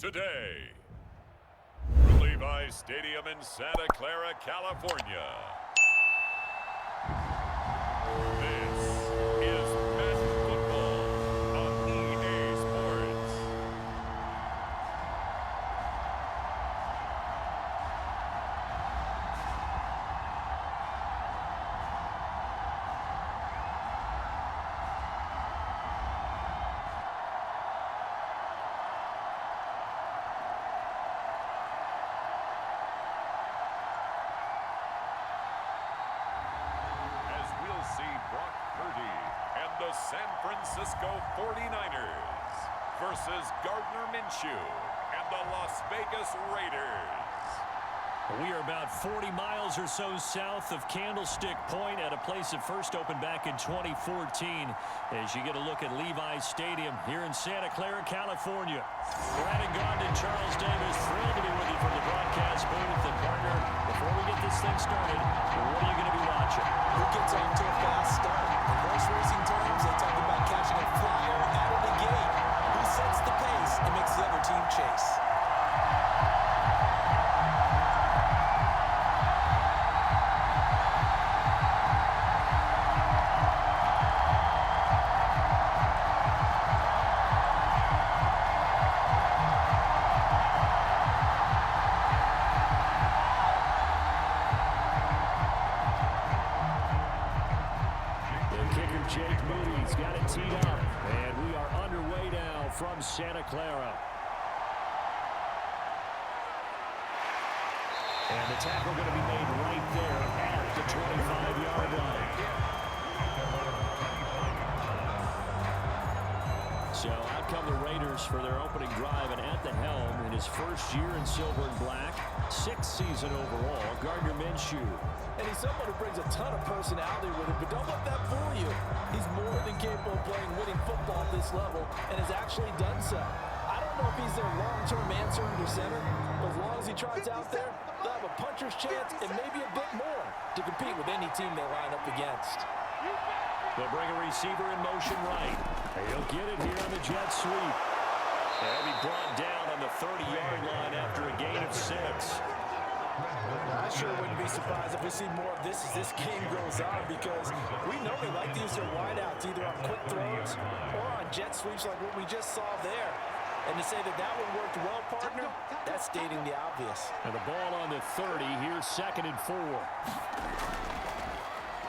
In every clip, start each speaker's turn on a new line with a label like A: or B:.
A: today. From Levi's Stadium in Santa Clara, California. This is Madden Football on EA Sports. The San Francisco 49ers versus Gardner Minshew and the Las Vegas Raiders.
B: We are about 40 miles or so south of Candlestick Point at a place that first opened back in 2014 as you get a look at Levi's Stadium here in Santa Clara, California. Brandon Gaudin, Charles Davis, thrilled to be with you from the broadcast booth. And partner, before we get this thing started, what are you going to be watching?
C: Who gets off to a fast start? In horse racing terms, they talk about catching a flyer out of the gate. Who sets the pace and makes the other team chase?
B: Jake Moody's got it teed up, and we are underway now from Santa Clara. And the tackle going to be made right there at the 25-yard line. So out come the Raiders for their opening drive, and at the helm in his first year in silver and black, 6th season overall, Gardner Minshew.
C: And he's someone who brings a ton of personality with him, but don't let that fool you. He's more than capable of playing winning football at this level and has actually done so. I don't know if he's their long-term answer under center, but as long as he tries out there, they'll have a puncher's chance and maybe a bit more to compete with any team they line up against.
B: They'll bring a receiver in motion right. He'll get it here on the jet sweep. He'll be brought down on the 30-yard line after a gain of 6.
C: I sure wouldn't be surprised if we see more of this as this game goes on, because we know they like to use their wideouts either on quick throws or on jet sweeps like what we just saw there. And to say that that one worked well, partner, that's stating the obvious.
B: And the ball on the 30, here's 2nd and 4.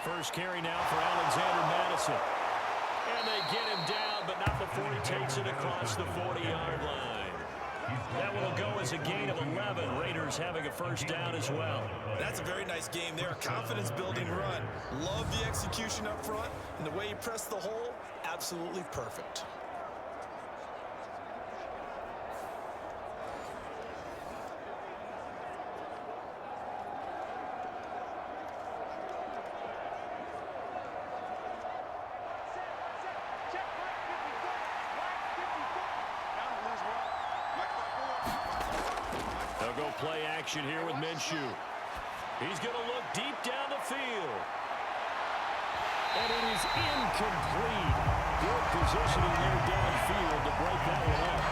B: First carry now for Alexander Madison. And they get him down, but not before he takes it across the 40-yard line. That will go as a gain of 11. Raiders having a first down as well.
C: That's a very nice game there. A confidence-building run. Love the execution up front, and the way he pressed the hole, absolutely perfect.
B: They'll go play action here with Minshew. He's going to look deep down the field. And it is incomplete. Good positioning there downfield to break that one up.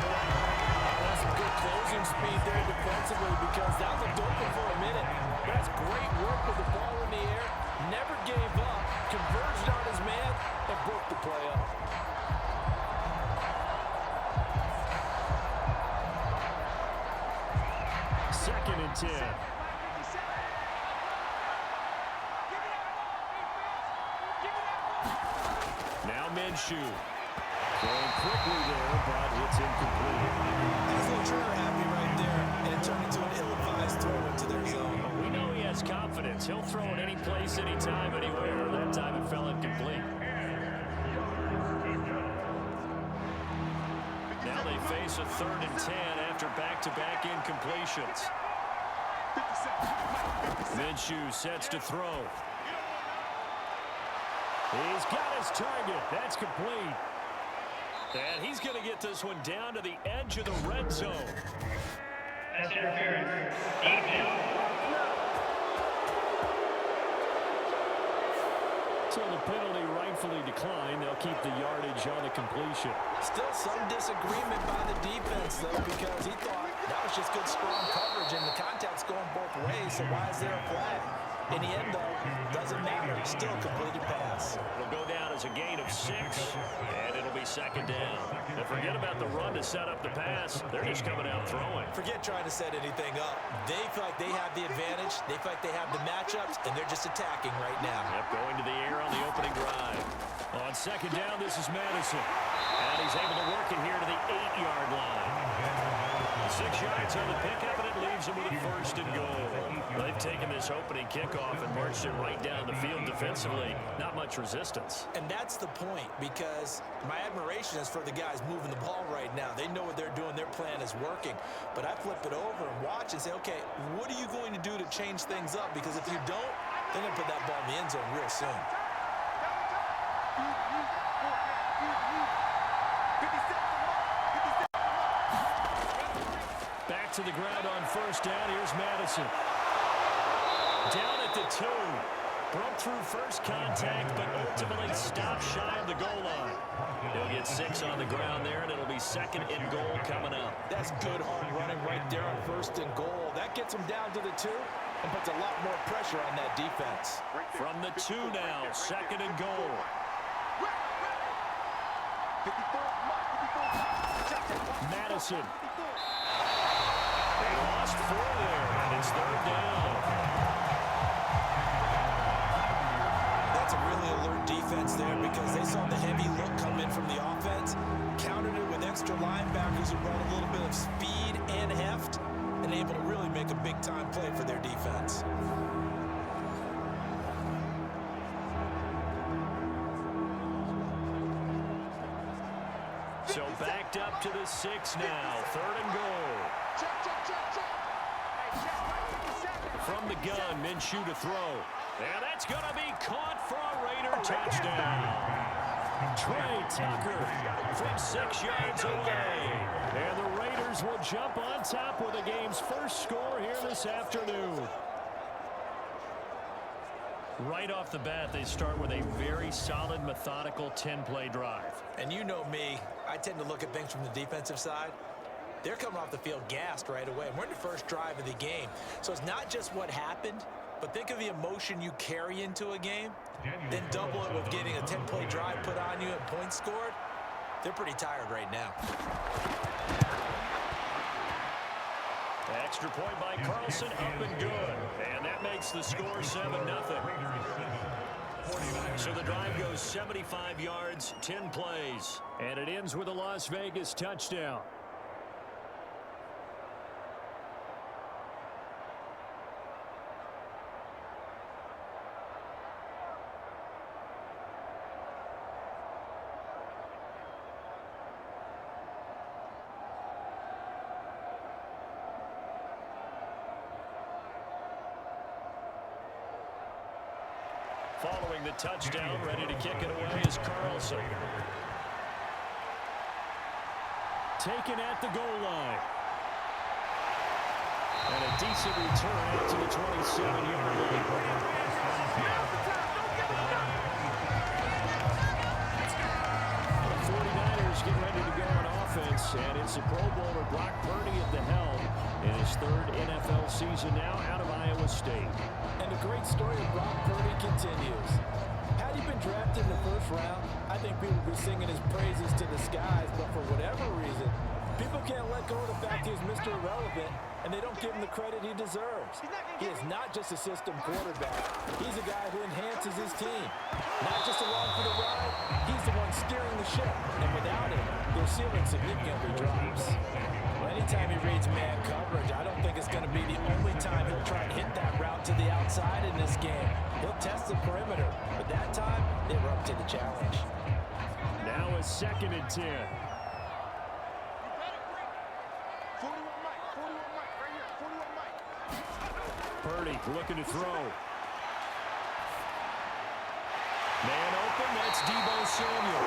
C: That's some good closing speed there defensively, because that looked open for a minute. That's great work with the ball in the air. Never gave up. Converged on his man and broke the play up.
B: 2nd and 10. Now Minshew. Going quickly there, but it's incomplete.
C: That's a little trigger happy right there, and it turned into an ill-advised throw into their zone.
B: We know he has confidence. He'll throw it any place, anytime, anywhere. That time it fell incomplete. Now they face a 3rd and 10 after back-to-back incompletions. Minshew sets to throw. He's got his target. That's complete. And he's going to get this one down to the edge of the red zone.
D: That's interference. Defense.
B: So the penalty rightfully declined. They'll keep the yardage on the completion.
C: Still some disagreement by the defense, though, because he thought it's just good, strong coverage, and the contact's going both ways, so why is there a flag? In the end, though, doesn't matter. Still a completed pass.
B: It'll go down as a gain of 6, and it'll be second down. And forget about the run to set up the pass. They're just coming out throwing.
C: Forget trying to set anything up. They feel like they have the advantage. They feel like they have the matchups, and they're just attacking right now.
B: Yep, going to the air on the opening drive. On second down, this is Madison. And he's able to work it here to the 8-yard line. 6 yards on the pickup, and it leaves him with a first and goal. They've taken this opening kickoff and marched it right down the field defensively. Not much resistance.
C: And that's the point, because my admiration is for the guys moving the ball right now. They know what they're doing. Their plan is working. But I flip it over and watch and say, okay, what are you going to do to change things up? Because if you don't, they're going to put that ball in the end zone real soon.
B: Back to the ground on first down. Here's Madison. Down at the 2. Broke through first contact, but ultimately stopped shy of the goal line. He'll get 6 on the ground there, and it'll be second and goal coming up.
C: That's good hard running right there on first and goal. That gets him down to the 2 and puts a lot more pressure on that defense.
B: From the 2 now, second and goal. Madison. They lost 4 there, and it's third down.
C: That's a really alert defense there because they saw the heavy look come in from the offense, countered it with extra linebackers who brought a little bit of speed and heft, and able to really make a big-time play for their defense.
B: So backed up to the 6 now, third and goal. From the gun, Minshew to throw. And that's going to be caught for a Raider touchdown. Trey Tucker from 6 yards away. And the Raiders will jump on top with the game's first score here this afternoon. Right off the bat, they start with a very solid, methodical 10-play drive.
C: And you know me, I tend to look at things from the defensive side. They're coming off the field gassed right away. We're in the first drive of the game. So it's not just what happened, but think of the emotion you carry into a game, then double it with getting a 10-play drive put on you and points scored. They're pretty tired right now.
B: Extra point by Carlson, up and good. And that makes the score 7-0. So the drive goes 75 yards, 10 plays. And it ends with a Las Vegas touchdown. Following the touchdown, ready to kick it away is Carlson. Taken at the goal line. And a decent return out to the 27-yard line. The 49ers get ready to go on offense, and it's the Pro Bowler Brock Purdy at the helm in his 3rd NFL season now out of Iowa State.
C: And the great story of Brock Purdy continues. Had he been drafted in the first round, I think people would be singing his praises to the skies, but for whatever reason, people can't let go of the fact he's Mr. Irrelevant, and they don't give him the credit he deserves. He is not just a system quarterback. He's a guy who enhances his team. Not just along for the ride, he's the one steering the ship, and without him, their ceiling significantly drops. Anytime he reads man coverage, I don't think it's going to be the only time he'll try and hit that route to the outside in this game. He'll test the perimeter, but that time, they were up to the challenge.
B: Now a 2nd and 10. Purdy looking to throw. Man open, that's Deebo Samuel.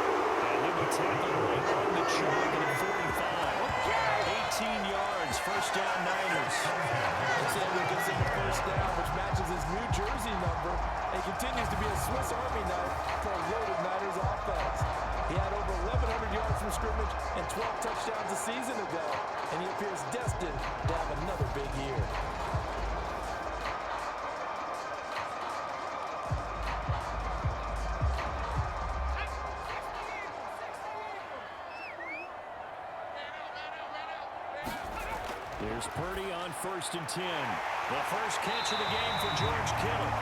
B: And he'll be tackled right on the chalk at the 45. 18 yards, first down Niners.
C: Samuel gets him the first down, which matches his New Jersey number, and continues to be a Swiss Army knife for a loaded Niners offense. He had over 1,100 yards from scrimmage and 12 touchdowns a season ago, and he appears destined destined to have another big year.
B: Here's Purdy on 1st and 10. The first catch of the game for George Kittle.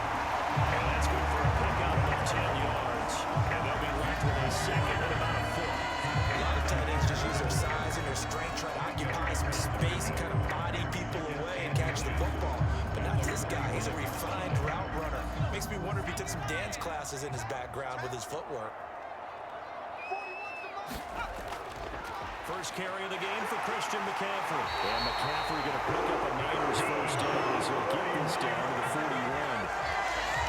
B: And that's good for a pickup of 10 yards. And they'll be left with a second and about a foot.
C: A lot of tight ends just use their size and their strength, try to occupy some space and kind of body people away and catch the football. But not this guy. He's a refined route runner. Makes me wonder if he took some dance classes in his background with his footwork.
B: First carry of the game for Christian McCaffrey. And McCaffrey going to pick up a Niners first down as he'll get this down to the 41.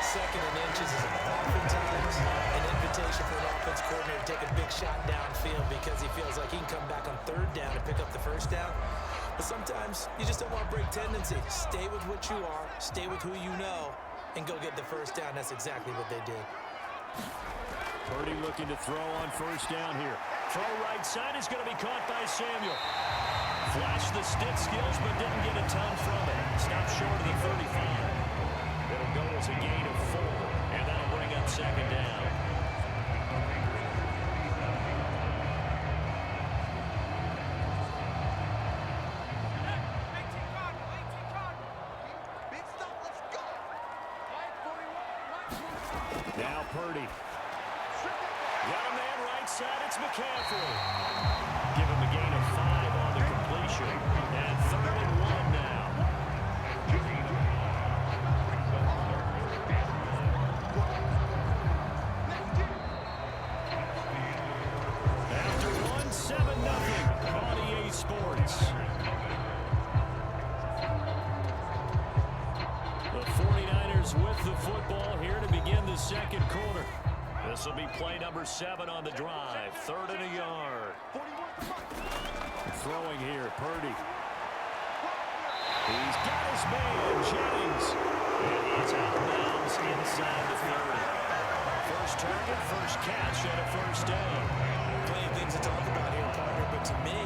C: Second and inches is oftentimes an invitation for an offense coordinator to take a big shot downfield because he feels like he can come back on 3rd down and pick up the first down. But sometimes you just don't want to break tendency. Stay with what you are, stay with who you know, and go get the first down. That's exactly what they did.
B: Purdy looking to throw on 1st down here. Throw right side is going to be caught by Samuel. Flashed the stick skills, but didn't get a ton from it. Stopped short of the 35. It'll go as a gain of 4, and that'll bring up 2nd down. Now Purdy. Got a man right side, it's McCaffrey. Give him a gain of 5 on the completion. And 3rd and 1 now. After 1, 7-0 on EA Sports. The 49ers with the football here to begin the 2nd quarter. This will be play number 7 on the drive. 3rd and a yard. Throwing here, Purdy. He's got his man, Jennings. And he's out of bounds inside the 30. First target, first catch, and a first down.
C: Plenty of things to talk about here, partner, but to me,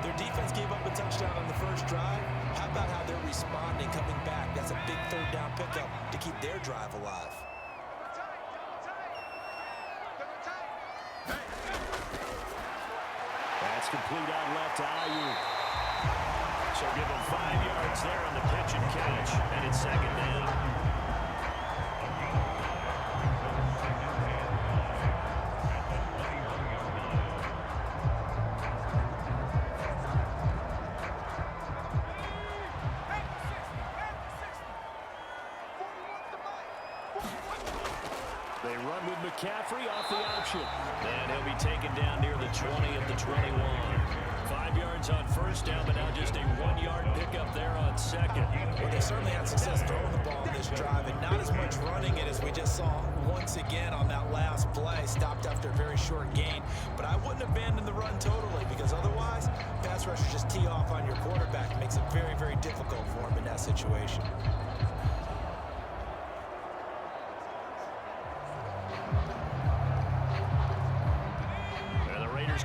C: their defense gave up a touchdown on the first drive. How about how they're responding, coming back? That's a big 3rd down pickup to keep their drive alive.
B: That's complete out left to Ayuk. So give him 5 yards there on the pitch and catch, and it's 2nd down. They run with McCaffrey off the option. And he'll be taken down near the 20 of the 21. 5 yards on first down, but now just a 1-yard pickup there on 2nd.
C: Well, they certainly had success throwing the ball in this drive, and not as much running it as we just saw once again on that last play. Stopped after a very short gain. But I wouldn't abandon the run totally, because otherwise, pass rushers just tee off on your quarterback. It makes it very, very difficult for him in that situation.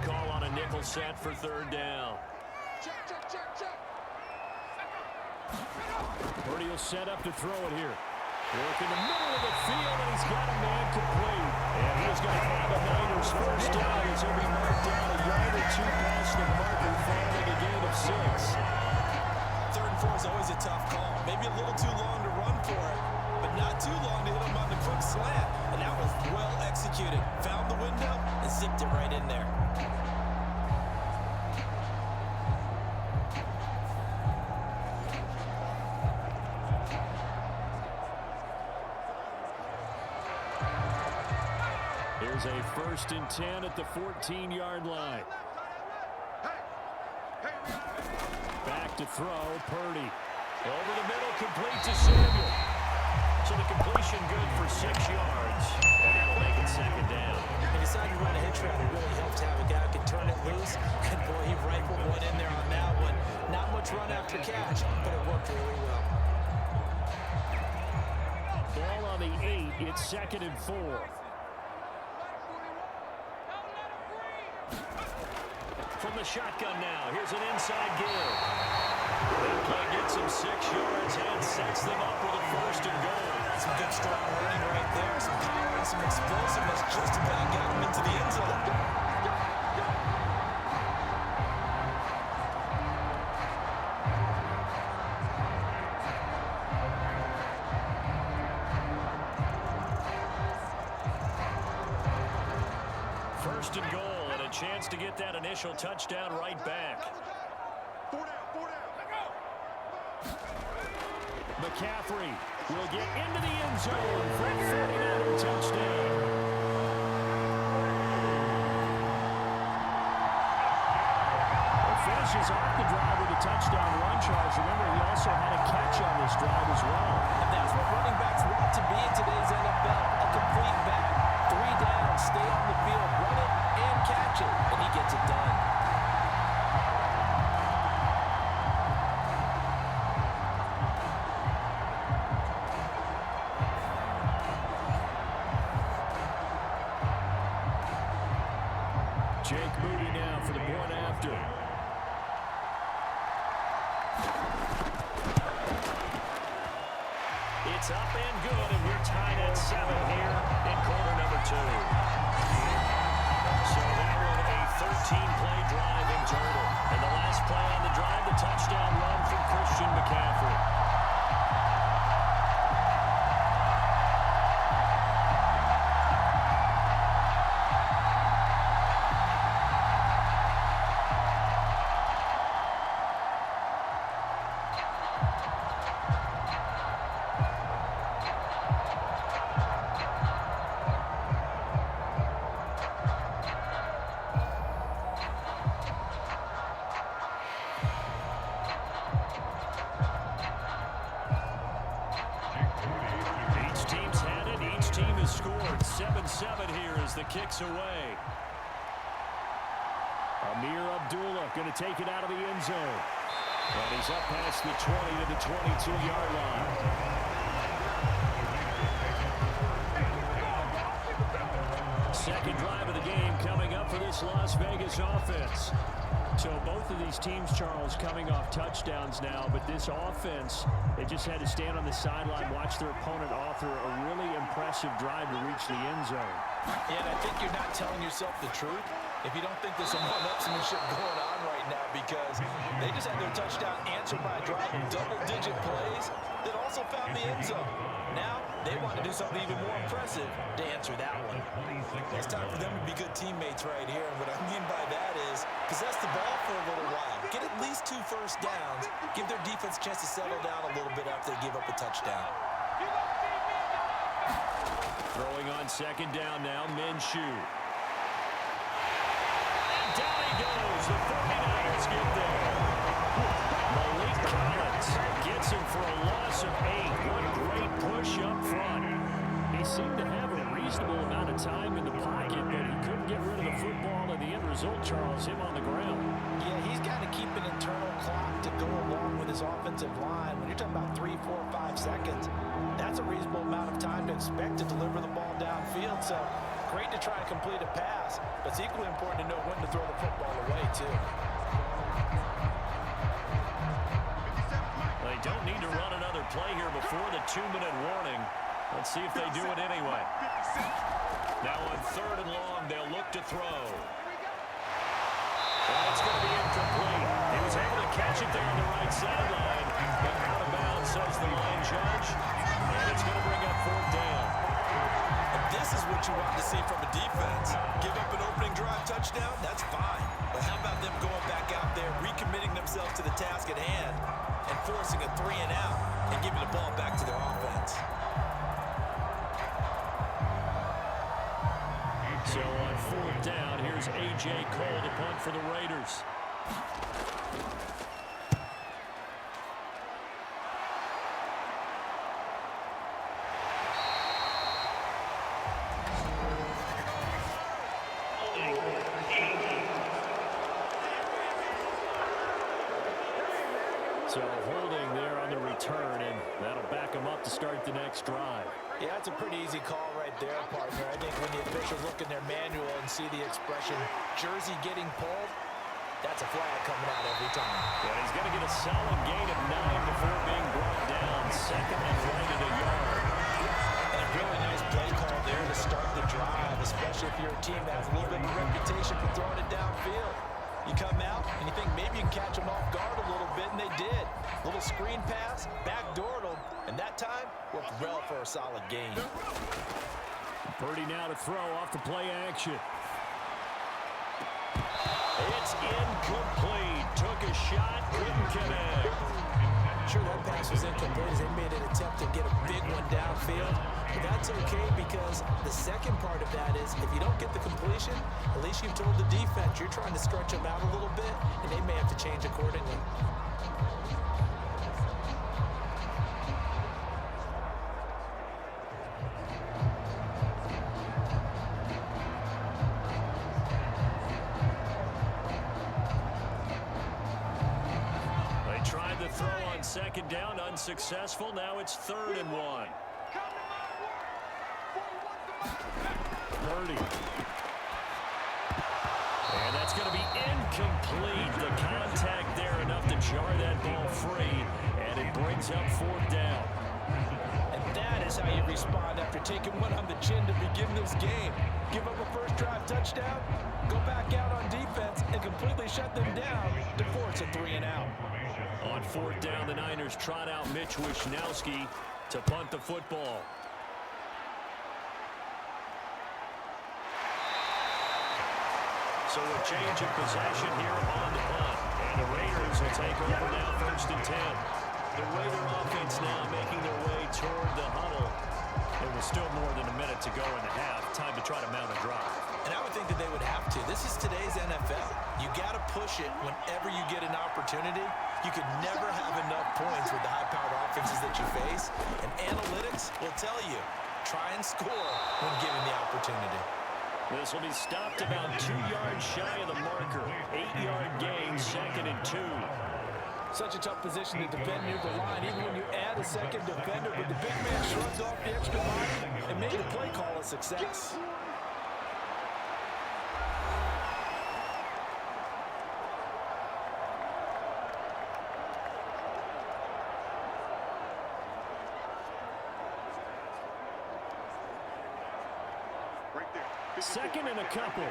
B: Call on a nickel set for 3rd down. Purdy will set up to throw it here. Work in the middle of the field, and he's got a man complete. And he's going to have a Niners first down as he'll be marked down a yard or 2 past the marker following a gain of 6.
C: 3rd and 4 is always a tough call. Maybe a little too long to run for it, but not too long to hit him on the quick slant. And that was well executed. Found the window and zipped it right in there.
B: Here's a 1st and 10 at the 14-yard line. Back to throw, Purdy. Over the middle, complete to Samuel. So the completion good for 6 yards. And that'll make it 2nd down.
C: He decided to run a hitch route. It really helped to have a guy who can turn it loose. And boy, he rifled one in there on that one. Not much run after catch, but it worked really well.
B: Ball on the 8. It's 2nd and 4. From the shotgun now. Here's an inside give. him 6 yards and sets them up with a 1st and goal.
C: Some good strong running right there. Some power and some explosiveness just about got him into the end zone.
B: First and goal, and a chance to get that initial touchdown right back. McCaffrey will get into the end zone for a 49er touchdown. It finishes off the drive with a touchdown run, Charles. Remember, he also had a catch on this drive as well.
C: And that's what running backs want to be in today's NFL. A complete back. 3 down, stay on the field, run it, and catch it. And he gets it done.
B: Jake Moody now for the point after. It's up and good, and we're tied at 7 here in quarter number 2. So that one a 13-play drive in total. And the last play on the drive, the touchdown run from Christian McCaffrey. Scored 7-7 here as the kick's away. Amir Abdullah going to take it out of the end zone. And he's up past the 20 to the 22-yard line. Second drive of the game coming up for this Las Vegas offense. So both of these teams, Charles, coming off touchdowns now, but this offense, they just had to stand on the sideline, watch their opponent author a really impressive drive to reach the end zone.
C: Yeah, and I think you're not telling yourself the truth if you don't think there's some one-upsmanship going on right now, because they just had their touchdown answered by a drive of double-digit plays that also found the end zone. Now, they want to do something even more impressive to answer that one. It's time for them to be good teammates right here, and what I mean by that is possess the ball for a little while, get at least 2 first downs, give their defense a chance to settle down a little bit after they give up a touchdown.
B: Throwing on second down now, Minshew. And down he goes. The 49ers get there. Malik Collins gets him for a loss of 8. What a great push up front. He seemed to have a reasonable amount of time in the pocket, but he couldn't get rid of the football, and the end result, Charles, him on the ground.
C: Yeah, he's got to keep an internal clock to go along with his offensive line. When you're talking about 3, 4, 5 seconds, that's a reasonable amount of time to expect to deliver the ball downfield. So great to try and complete a pass, but it's equally important to know when to throw the football away, too.
B: They don't need to run another play here before the 2-minute warning. Let's see if they do it anyway. Now on 3rd and long, they'll look to throw. And it's going to be incomplete. He was able to catch it there on the right sideline, but out of bounds, says the line judge. And it's going to bring up 4th down.
C: And this is what you want to see from a defense. Give up an opening drive touchdown, that's fine. But how about them going back out there, recommitting themselves to the task at hand, and forcing a 3 and out, and giving the ball back to their offense.
B: So on 4th down, here's A.J. Cole to punt for the Raiders. So holding there on the return, and that'll back them up to start the next drive.
C: Yeah, that's a pretty easy call right there, partner. I think when the officials look in their manual and see the expression jersey getting pulled, That's a flag coming out every time.
B: And he's going to get a solid gain of 9 before being brought down. Second and right at a yard.
C: And a really nice play call there to start the drive, especially if you're a team that has a little bit of a reputation for throwing it downfield. You come out and you think maybe you can catch them off guard a little bit, and they did. Little screen pass, backdoored them, and that time worked well for a solid gain.
B: Purdy now to throw off the play action. It's incomplete. Took a shot, couldn't connect.
C: Sure, that pass was incomplete as they made an attempt to get a big one downfield. But that's okay because the second part of that is if you don't get the completion, at least you've told the defense you're trying to stretch them out a little bit, and they may have to change accordingly.
B: Second down, unsuccessful. Now it's 3rd and 1. Purdy. And that's going to be incomplete. The contact there enough to jar that ball free, and it brings up 4th down.
C: And that is how you respond after taking one on the chin to begin this game. Give up a first drive touchdown, go back out on defense, and completely shut them down to force a 3-and-out.
B: On 4th down, the Niners trot out Mitch Wishnowski to punt the football. So a change of possession here on the punt. And the Raiders will take over now, 1st and 10. The Raider offense now making their way toward the huddle. There was still more than a minute to go in the half. Time to try to mount a drive.
C: And I would think that they would have to. This is today's NFL. You got to push it whenever you get an opportunity. You could never have enough points with the high-powered offenses that you face. And analytics will tell you, try and score when given the opportunity.
B: This will be stopped about 2 yards shy of the marker. 8-yard gain, 2nd and 2.
C: Such a tough position to defend near the line, even when you add a second defender. But the big man shrugged off the extra line and made the play call a success.
B: Second and a couple.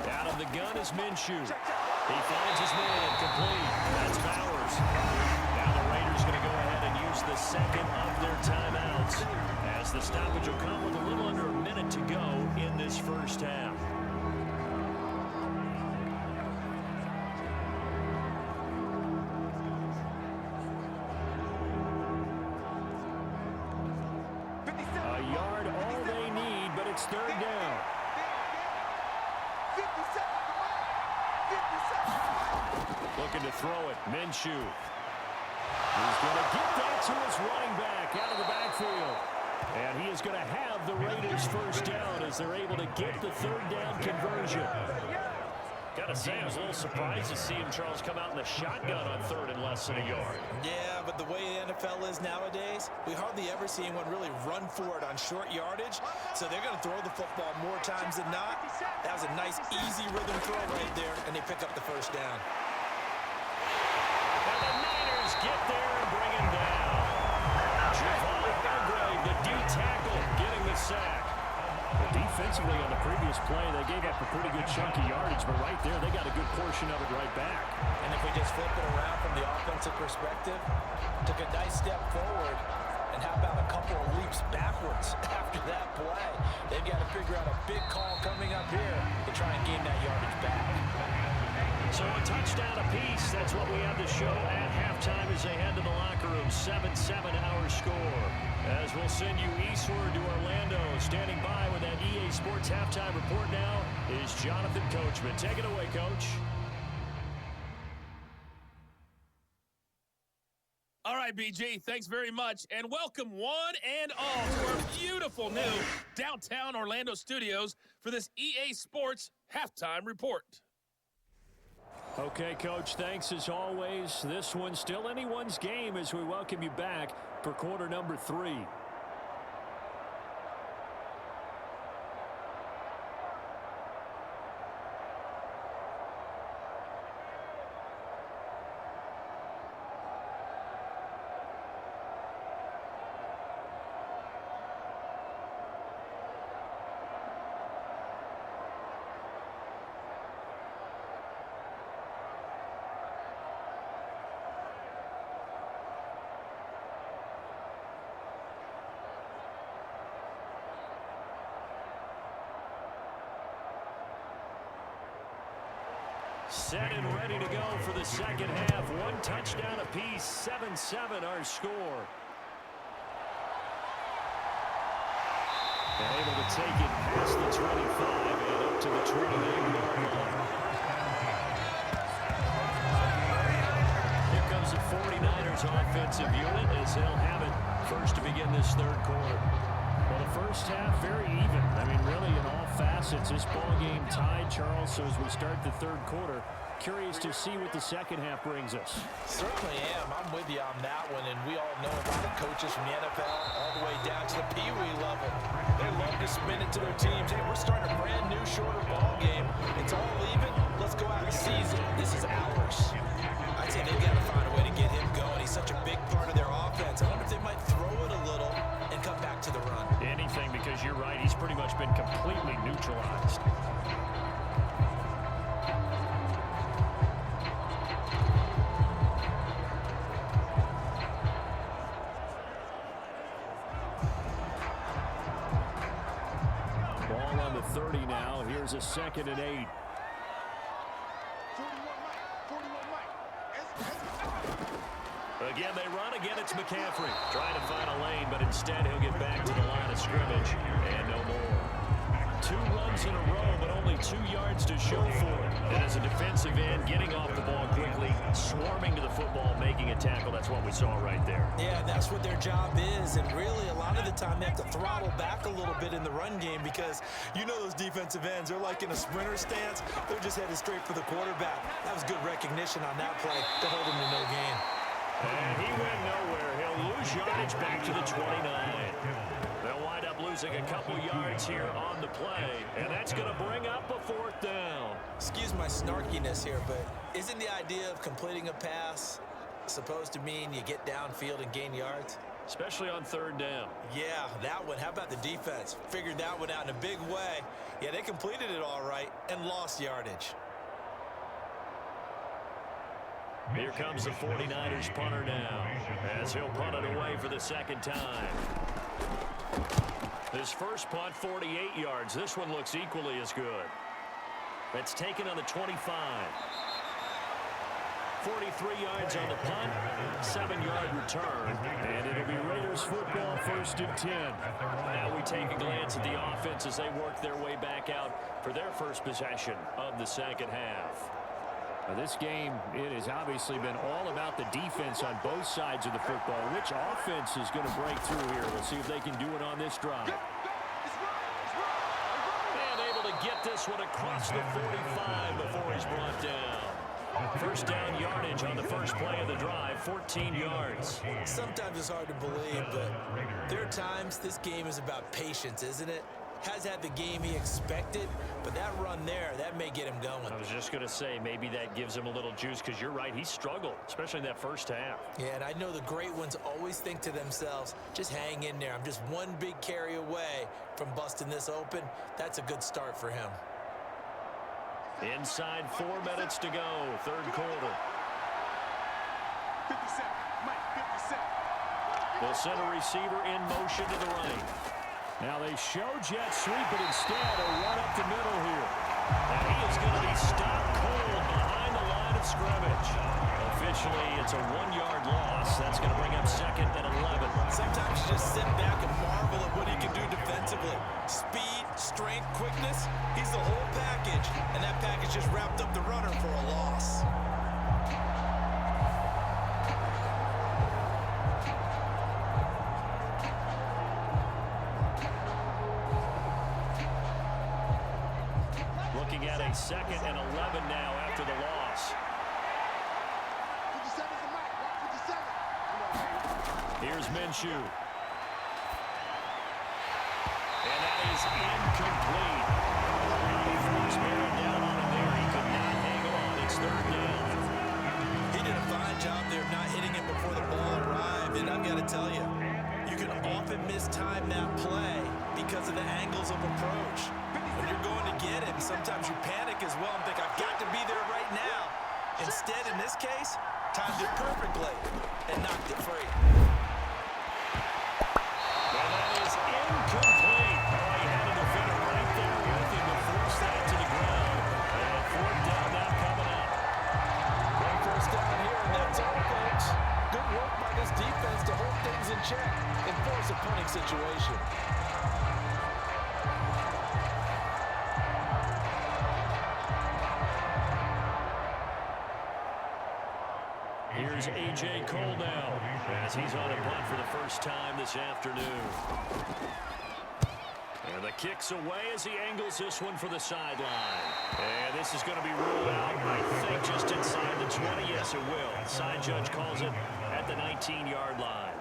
B: Out of the gun is Minshew. He finds his man, complete. That's Bowers. Now the Raiders going to go ahead and use the second of their timeouts, as the stoppage will come with a little under a minute to go in this first half. A yard all they need, but it's 3rd down. Looking to throw it, Minshew. He's going to get that to his running back out of the backfield. And he is going to have the Raiders' first down as they're able to get the 3rd down conversion. Gotta say, I was a little surprised to see him, Charles, come out in the shotgun on 3rd and less than a yard.
C: Yeah, but the way the NFL is nowadays, we hardly ever see anyone really run for it on short yardage. So they're going to throw the football more times than not. That was a nice, easy rhythm throw right there, and they pick up the first down.
B: And the Niners get there and bring him down. Javon Hargrave, the D-tackle, getting the sack. Well, defensively on the previous play, they gave up a pretty good chunk of yardage, but right there, they got a good portion of it right back.
C: And if we just flip it around from the offensive perspective, took a nice step forward, and how about a couple of leaps backwards after that play? They've got to figure out a big call coming up here to try and gain that yardage back.
B: So a touchdown apiece. That's what we have to show at halftime as they head to the locker room. 7-7 our score. As we'll send you eastward to Orlando. Standing by with that EA Sports halftime report now is Jonathan Coachman. Take it away, Coach.
E: All right, BG, thanks very much. And welcome one and all to our beautiful new downtown Orlando studios for this EA Sports halftime report.
B: Okay, Coach, thanks as always. This one's still anyone's game as we welcome you back for quarter number 3. Set and ready to go for the second half. One touchdown apiece, 7-7 our score. And able to take it past the 25 and up to the 28-yard line. Here comes the 49ers offensive unit as they'll have it first to begin this third quarter.
F: Well, the first half, very even. I mean, really, in all facets, this ball game tied, Charles. So as we start the third quarter, curious to see what the second half brings us.
C: Certainly am. I'm with you on that one. And we all know a lot of coaches from the NFL all the way down to the Pee Wee level. They love to spin it to their teams. Hey, we're starting a brand new, shorter ball game. It's all even. Let's go out and seize it. This is ours. I'd say they've got to find a way to get him going. He's such a big part of their offense. I wonder if they might throw it a little and come back to the run.
B: Anything, because you're right. He's pretty much been completely neutralized.
F: Ball on the 30 now. Here's a 2nd and 8.
B: Again, they run. Again, it's McCaffrey. Trying to find a lane, but instead he'll get back to the line of scrimmage. And no more. 2 runs in a row, but only 2 yards to show for it. And as a defensive end, getting off the ball quickly, swarming to the football, making a tackle. That's what we saw right there.
C: Yeah, that's what their job is. And really, a lot of the time, they have to throttle back a little bit in the run game because you know those defensive ends, they're like in a sprinter stance. They're just headed straight for the quarterback. That was good recognition on that play to hold him to no gain.
B: And he went nowhere. He'll lose yardage back to the 29. They'll wind up losing a couple yards here on the play, and that's going to bring up a 4th down.
C: Excuse my snarkiness here, but isn't the idea of completing a pass supposed to mean you get downfield and gain yards?
B: Especially on 3rd down.
C: Yeah, that one. How about the defense? Figured that one out in a big way. Yeah, they completed it all right and lost yardage.
B: Here comes the 49ers punter now, as he'll punt it away for the 2nd time. His first punt, 48 yards. This one looks equally as good. That's taken on the 25. 43 yards on the punt, 7-yard return, and it'll be Raiders football 1st and 10. Now we take a glance at the offense as they work their way back out for their first possession of the second half.
F: Now this game, it has obviously been all about the defense on both sides of the football. Which offense is going to break through here? We'll see if they can do it on this drive.
B: And able to get this one across the 45 before he's brought down. First down yardage on the first play of the drive, 14 yards.
C: Sometimes it's hard to believe, but there are times this game is about patience, isn't it? Has had the game he expected, but that run there, that may get him going.
B: I was just going to say, maybe that gives him a little juice, because you're right, he struggled, especially in that first half.
C: Yeah, and I know the great ones always think to themselves, just hang in there. I'm just one big carry away from busting this open. That's a good start for him.
B: Inside 4 minutes to go, 3rd quarter.
G: 57, Mike, 57.
B: They'll send a receiver in motion to the right.
F: Now they show jet sweep, but instead a run up the middle here.
B: And he is going to be stopped cold behind the line of scrimmage. Officially, it's a 1-yard loss. That's going to bring up 2nd and 11.
C: Sometimes you just sit back and marvel at what he can do defensively. Speed, strength, quickness, he's the whole package. And that package just wrapped up the runner for a loss.
B: Looking at a 2nd and 11 now after the loss.
G: 57 is the mic, 57.
B: Here's Minshew. And that is incomplete. He's bearing down on him there. He could not hang on. It's 3rd down.
C: He did a fine job there of not hitting it before the ball arrived. And I've got to tell you, you can often mistime that play because of the angles of approach. When you're going to get him, sometimes you panic as well and think, I've got to be there right now. Instead, in this case, timed it perfectly and knocked it free.
B: And that is incomplete. Oh, he had a defender right there with him to force that to the ground. And 4th down now coming up. Here's A.J. Cole now as he's on a punt for the first time this afternoon. And the kick's away as he angles this one for the sideline. And this is going to be ruled out, I think, just inside the 20. Yes, it will. Side judge calls it at the 19-yard line.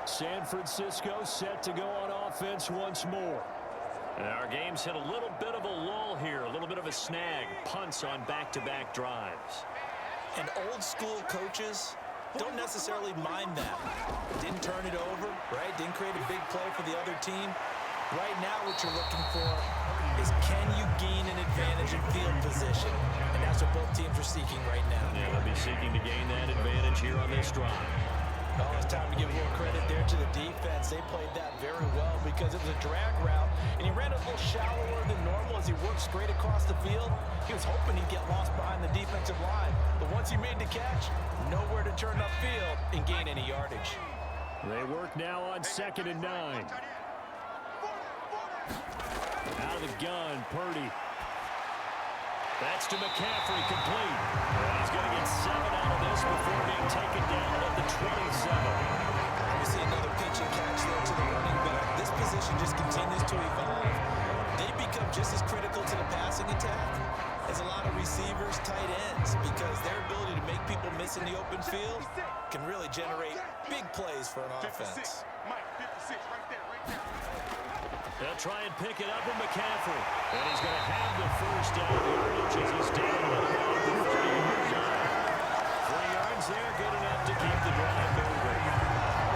F: San Francisco set to go on offense once more.
B: And our game's hit a little bit of a lull here, a little bit of a snag. Punts on back-to-back drives.
C: And old school coaches don't necessarily mind that. Didn't turn it over, right? Didn't create a big play for the other team. Right now what you're looking for is can you gain an advantage in field position? And that's what both teams are seeking right now.
B: Yeah, they'll be seeking to gain that advantage here on this drive.
C: Oh, it's time to give a little credit there to the defense. They played that very well because it was a drag route, and he ran a little shallower than normal as he worked straight across the field. He was hoping he'd get lost behind the defensive line, but once he made the catch, nowhere to turn upfield and gain any yardage.
F: They work now on 2nd and 9. Out of the gun, Purdy.
B: That's to McCaffrey, complete. And he's going to get 7 out of this before being taken down at the 27.
C: We see another pitch and catch there to the running back. This position just continues to evolve. They become just as critical to the passing attack as a lot of receivers, tight ends, because their ability to make people miss in the open field can really generate big plays for an offense.
B: They'll try and pick it up with McCaffrey. And he's going to have the first down yardage as he's down at about the 30-yard line. 3 yards there, good enough to keep the drive moving.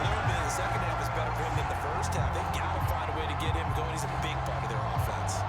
C: Well, the second half is better for him than the first half. They've got to find a way to get him going. He's a big part of their offense.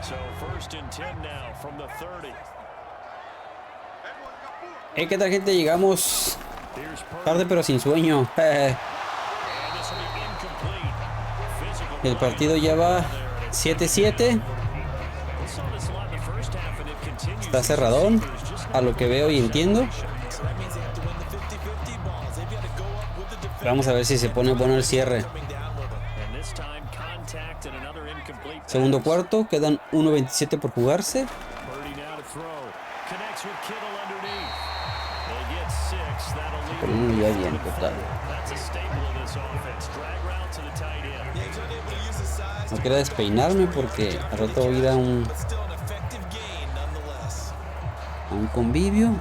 B: So 1st and 10 now from the 30.
H: Hey, ¿qué tal, gente? Llegamos tarde pero sin sueño. El partido ya va 7-7. Está cerradón, a lo que veo y entiendo. Vamos a ver si se pone bueno el cierre. Segundo cuarto, quedan 1:27 por jugarse. Pero uno ya bien, total. No quiero despeinarme porque al rato voy a ir a un convivio.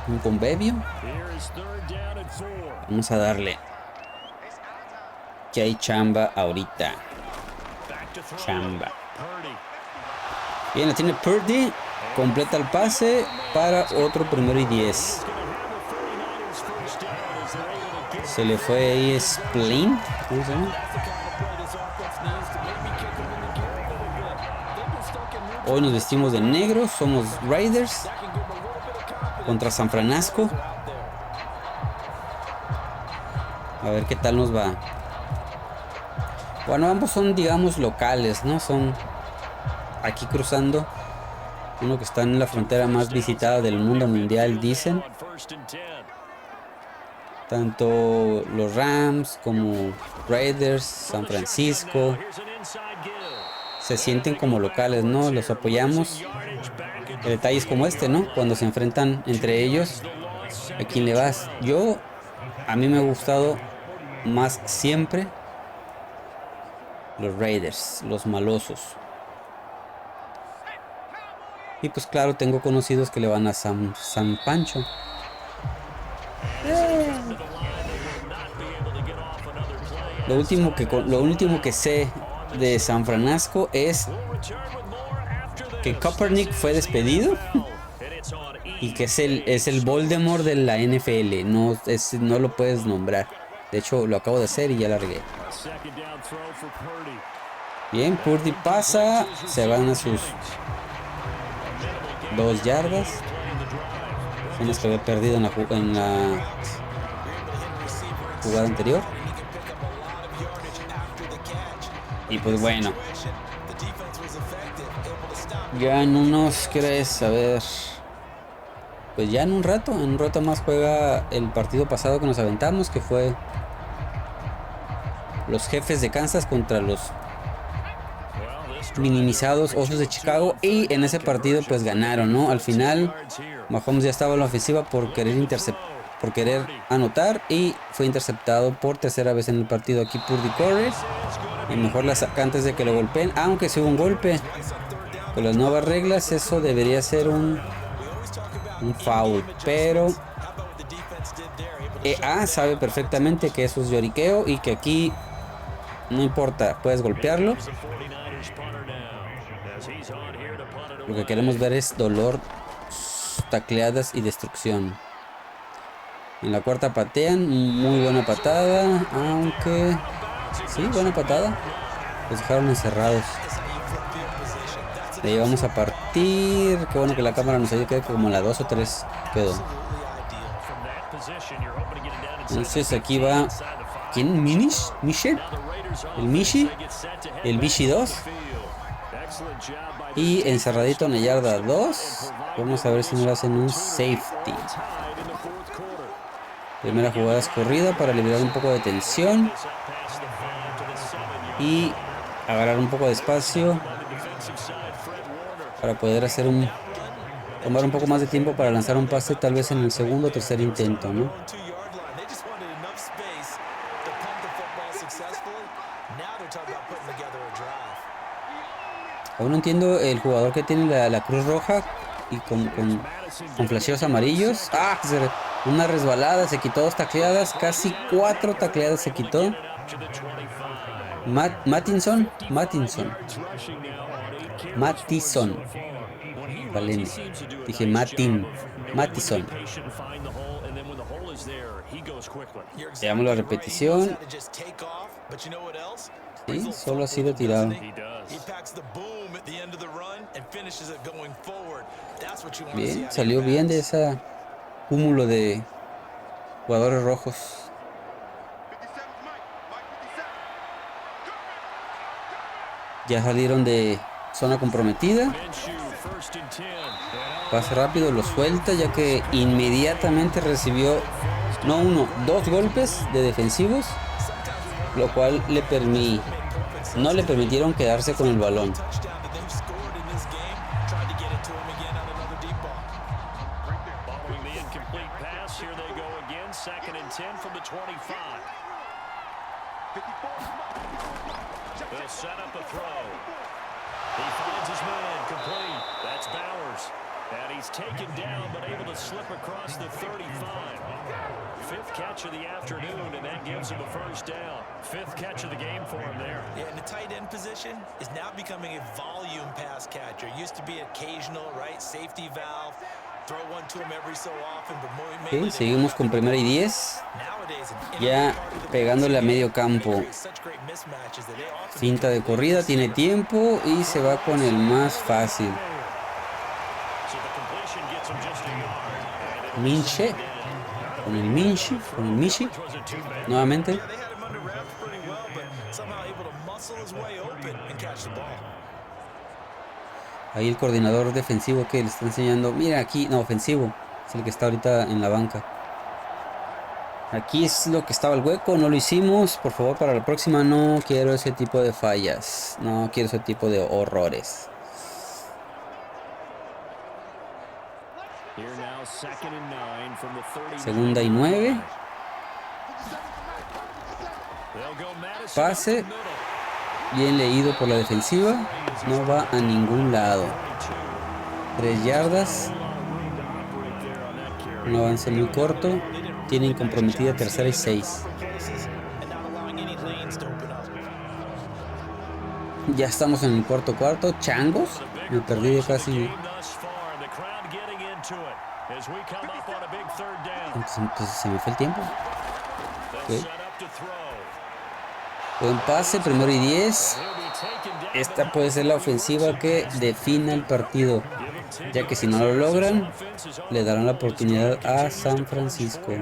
H: Un convivio. Vamos a darle. Que hay chamba ahorita. Chamba. Bien, la tiene Purdy. Completa el pase para otro 1º y 10. Se le fue ahí Splin. ¿Cómo se llama? Hoy nos vestimos de negro. Somos Raiders contra San Francisco. A ver qué tal nos va. Bueno, ambos son, digamos, locales, ¿no? Son aquí cruzando. Uno que está en la frontera más visitada del mundo mundial, dicen. Tanto los Rams como Raiders, San Francisco, se sienten como locales, ¿no? Los apoyamos. El detalle es como este, ¿no? Cuando se enfrentan entre ellos, ¿a quién le vas? A mí me ha gustado más siempre los Raiders, los malosos. Y pues claro, tengo conocidos que le van a San Pancho. Lo último que sé de San Francisco es que Kaepernick fue despedido y que es el Voldemort de la NFL. No lo puedes nombrar. De hecho, lo acabo de hacer y ya la regué. Bien, Purdy pasa. Se van a sus 2 yardas. Son las que había perdido en la jugada anterior. Y pues bueno, ya en unos, ¿qué hora es? A ver, pues ya en un rato más juega el partido pasado que nos aventamos, que fue los Jefes de Kansas contra los minimizados Osos de Chicago, y en ese partido pues ganaron, ¿no? Al final Mahomes ya estaba en la ofensiva por querer anotar, y fue interceptado por tercera vez en el partido. Aquí Purdy corre y mejor la saca antes de que lo golpeen, aunque si hubo un golpe. Con las nuevas reglas eso debería ser un foul, pero sabe perfectamente que eso es lloriqueo y que aquí no importa, puedes golpearlo. Lo que queremos ver es dolor, tacleadas y destrucción. En la cuarta patean, muy buena patada, aunque sí, buena patada. Los dejaron encerrados. Le llevamos a partir. Qué bueno que la cámara nos ayude, que como la 2 o 3 quedó. Entonces aquí va. ¿Quién? ¿Minish? ¿Michel? El Mishi. El Mishi 2. Y encerradito en la yarda 2. Vamos a ver si nos hacen un safety. Primera jugada es corrida para liberar un poco de tensión y agarrar un poco de espacio para poder hacer tomar un poco más de tiempo para lanzar un pase, tal vez en el segundo o tercer intento, ¿no? Aún no entiendo el jugador que tiene la cruz roja y con flasheos amarillos. Una resbalada, se quitó 2 tacleadas, casi 4 tacleadas se quitó. Mattison. Vale, dije Mattison. Veamos la repetición. Sí, solo ha sido tirado. Bien, salió bien de ese cúmulo de jugadores rojos. Ya salieron de zona comprometida. Pase rápido, lo suelta, ya que inmediatamente recibió dos golpes de defensivos, lo cual no le permitieron quedarse con el balón.
B: He's taken down, but able to slip across the 35. Fifth catch of the afternoon, and that gives him a first down. Fifth catch of the game for him there.
C: Yeah, and the tight end position is now becoming a volume pass catcher. Used to be occasional, right? Safety valve. Throw one to him every so often, but
H: okay, seguimos con primera y 10. Ya pegándole a medio campo. Finta de corrida, tiene tiempo y se va con el más fácil. Minche, con el Mishi, nuevamente. Ahí el coordinador defensivo que le está enseñando, mira aquí, no, ofensivo, es el que está ahorita en la banca. Aquí es lo que estaba el hueco, no lo hicimos, por favor para la próxima no quiero ese tipo de fallas, no quiero ese tipo de horrores. Segunda y 9. Pase. Bien leído por la defensiva. No va a ningún lado. 3 yardas. Un avance muy corto. Tienen comprometida tercera y 6. Ya estamos en el cuarto. Changos. Me perdí de casi. Entonces se me fue el tiempo. Okay. Buen pase, primero y 10. Esta puede ser la ofensiva que defina el partido, ya que si no lo logran, le darán la oportunidad a San Francisco.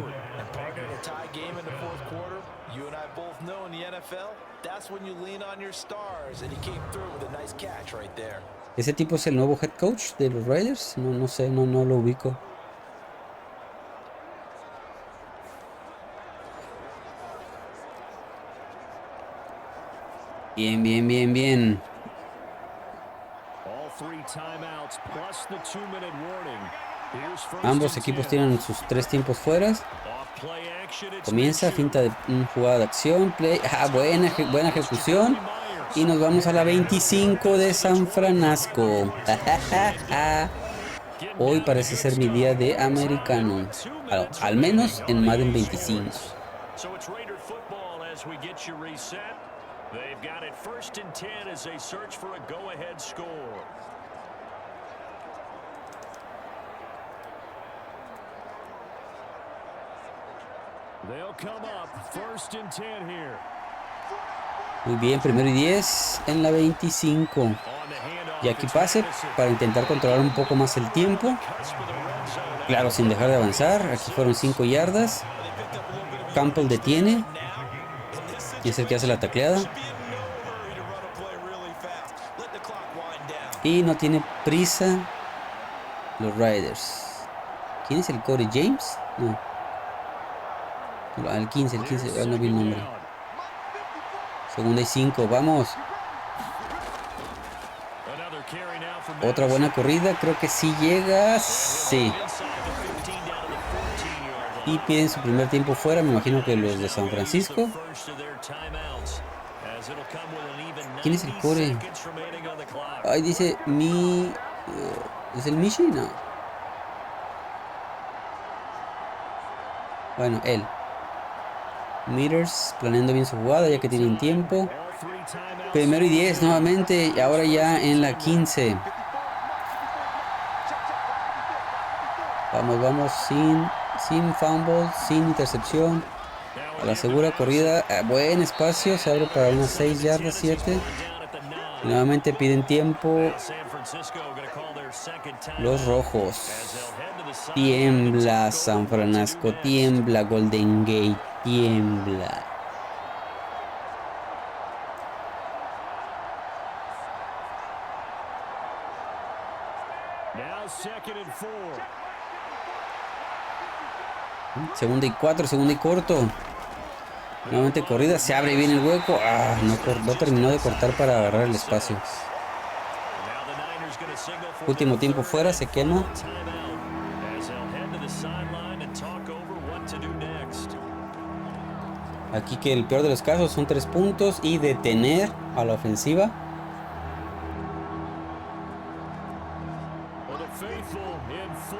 C: both know in the NFL, that's when you lean on your stars, and he came through with a nice catch right there.
H: ¿Ese tipo es el nuevo head coach de los Raiders? No sé, no lo ubico. Bien. Ambos equipos tienen sus 3 tiempos fuera. Comienza, finta de jugada de acción, play. Buena ejecución. Y nos vamos a la 25 de San Francisco. Hoy parece ser mi día de americano. Al menos en Madden 25.
B: They've got it 1st and 10 as they search for a go-ahead score. They'll come up 1st and 10 here.
H: Muy bien, 1º y 10 en la 25. Y aquí pase para intentar controlar un poco más el tiempo. Claro, sin dejar de avanzar. Aquí fueron 5 yardas. Campbell detiene. Y es el que hace la tacleada. Y no tiene prisa los Raiders. ¿Quién es el Corey James? No. El 15. No vi el nombre. 2ª y 5. Vamos. Otra buena corrida. Creo que sí llega. Sí. Y piden su primer tiempo fuera. Me imagino que los de San Francisco. ¿Quién es el core? Ay, dice mi... ¿Es el Michi? No. Bueno, él. Meters planeando bien su jugada ya que tienen tiempo. 1º y 10 nuevamente. Y ahora ya en la 15. Vamos sin fumble, sin intercepción. A la segura corrida, buen espacio, se abre para unas 6 yardas, 7. Y nuevamente piden tiempo los rojos. Tiembla San Francisco, tiembla Golden Gate, tiembla. Segunda y 4, segunda y corto. Nuevamente corrida, se abre bien el hueco. No terminó de cortar para agarrar el espacio. Último tiempo fuera, se quema. Aquí que el peor de los casos son 3 puntos y detener a la ofensiva.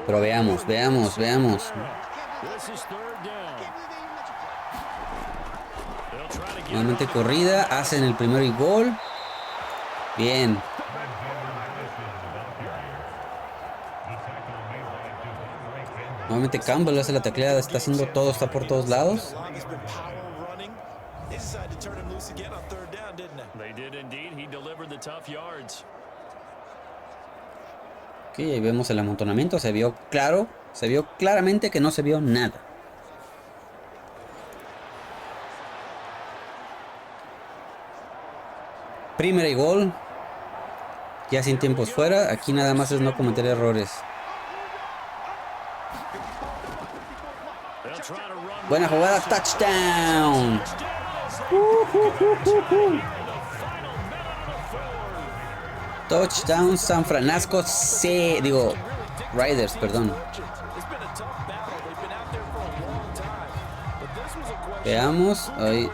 H: Pero veamos. Nuevamente corrida, hacen el primero y gol. Bien. Nuevamente Campbell hace la tacleada, está haciendo todo, está por todos lados. Ok, ahí vemos el amontonamiento, se vio claramente que no se vio nada. Primera y gol. Ya sin tiempos fuera. Aquí nada más es no cometer errores. Buena jugada, touchdown. Touchdown San Francisco. Raiders, perdón. Veamos. Ahí.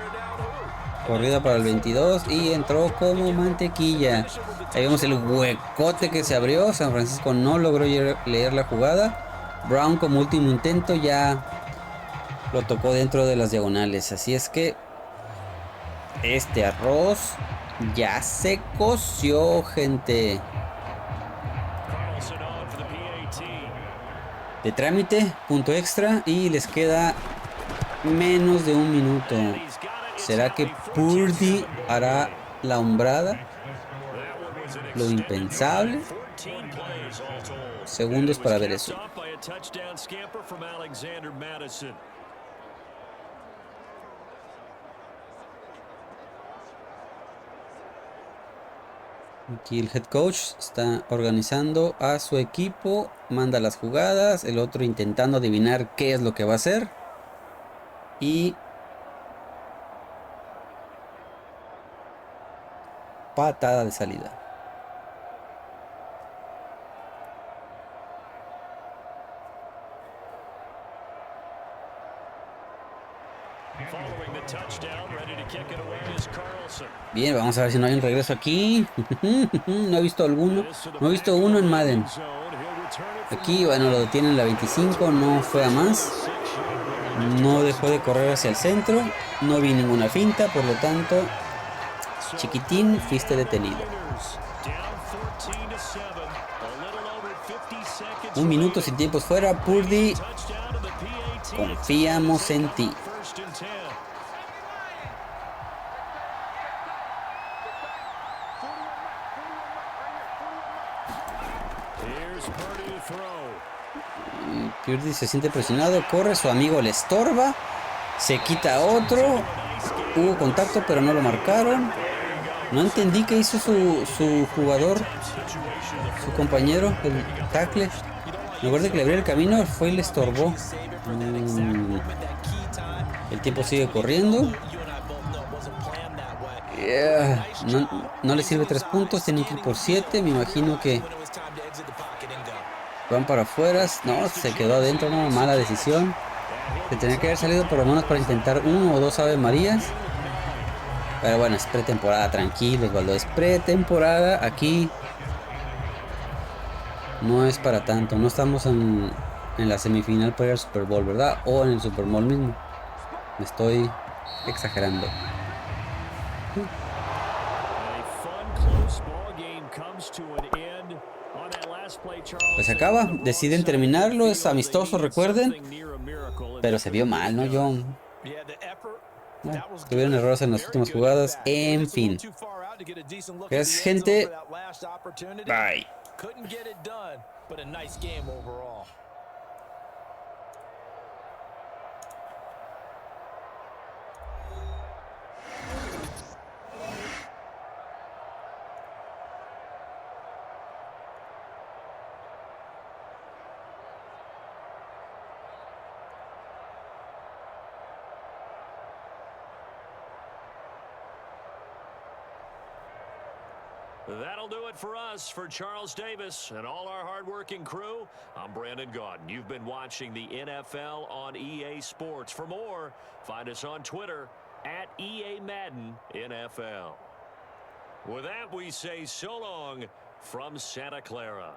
H: Corrida para el 22 y entró como mantequilla. Ahí vemos el huecote que se abrió. San Francisco no logró leer la jugada. Brown como último intento ya lo tocó dentro de las diagonales. Así es que este arroz ya se coció, gente. De trámite, punto extra y les queda menos de un minuto. ¿Será que Purdy hará la hombrada? Lo impensable. Segundos para ver eso. Aquí el head coach está organizando a su equipo, manda las jugadas, el otro intentando adivinar qué es lo que va a hacer. Y patada de salida. Bien, vamos a ver si no hay un regreso aquí. No he visto alguno. No he visto uno en Madden. Aquí, bueno, lo detienen la 25. No fue a más. No dejó de correr hacia el centro. No vi ninguna finta, por lo tanto, chiquitín, fuiste detenido. 1 minuto sin tiempos fuera. Purdy, confiamos en ti. Purdy se siente presionado, corre, su amigo le estorba, se quita otro, hubo contacto pero no lo marcaron. No entendí qué hizo su jugador, su compañero, el tackle. En lugar de que le abriera el camino, fue y le estorbó. El tiempo sigue corriendo. No le sirve 3 puntos, tienen que ir por 7, me imagino que van para afuera. No, se quedó adentro, no, mala decisión. Se tenía que haber salido por lo menos para intentar 1 o 2 Ave Marías. Pero bueno, es pretemporada, tranquilos, Valdo, es pretemporada. Aquí no es para tanto, no estamos en la semifinal para ir al Super Bowl, ¿verdad? O en el Super Bowl mismo. Me estoy exagerando. Pues se acaba, deciden terminarlo, es amistoso, recuerden. Pero se vio mal, ¿no, John? Bueno, tuvieron errores en las últimas jugadas. En fin. Gracias, gente. Bye.
B: That'll do it for us, for Charles Davis and all our hard-working crew. I'm Brandon Gaudin. You've been watching the NFL on EA Sports. For more, find us on Twitter at EA Madden NFL. With that, we say so long from Santa Clara.